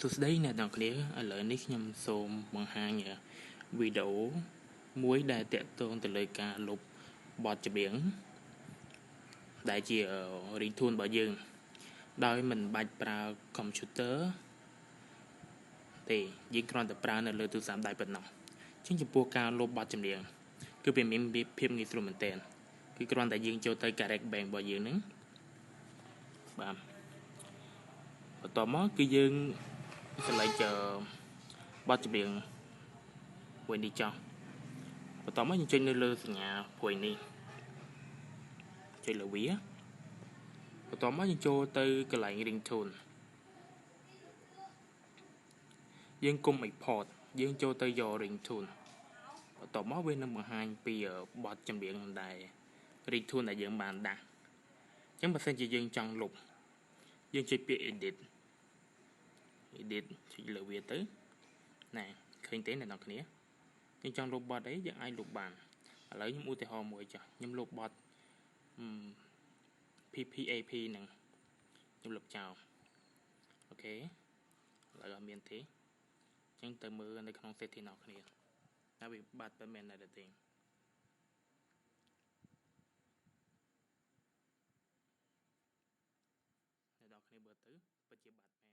សួស្តីអ្នកទាំងគ្នាឥឡូវនេះខ្ញុំសូមបង្ហាញវីដេអូមួយដែលតាក់ទងទៅលើការលុបបទចម្រៀងដែលជា ringtone របស់យើងដោយមិនបាច់ប្រើ computer ទេយើងគ្រាន់តែប្រើនៅលើទូរស័ព្ទដៃប៉ុណ្ណោះជាងចំពោះការលុបបទចម្រៀងគឺវាមានភាពងាយស្រួលមែនទែនគឺគ្រាន់តែយើងចូលទៅ garangband របស់យើងហ្នឹងបាទបន្តមកគឺយើងselect បទចម្រៀងមួយនេះចោះបន្តមកយើងចុចនៅលើសញ្ញាព្រួយនេះចុចលើវាបន្តមកយើងចូលទៅកន្លែង ringtone យើងគុំ export យើងចូលទៅយក ringtone បន្តមកវានឹងបង្ហាញពីបទចម្រៀងដែល ringtone ដែលយើងបានដាក់អញ្ចឹងបើសិនជាយើងចង់លុបយើងចុចពាក្យ edit ចុចលើវាទៅណែឃើញទេអ្នកនរគ្នាយើងចង់លុបបទអីយើងអាចលុបបានឥឡូវខ្ញុំឧទាហរណ៍មួយចាស់ខ្ញុំលុបបទPPAP ហ្នឹងខ្ញុំលុបចោលអូខេឥឡូវអត់មានទេអញ្ចឹងទៅមើលនៅក្នុង setting អ្នកគ្នាហើយវាបាត់ទៅមែនទេអ្នកនរគ្នាមើលទៅពិតជាបាត់មែន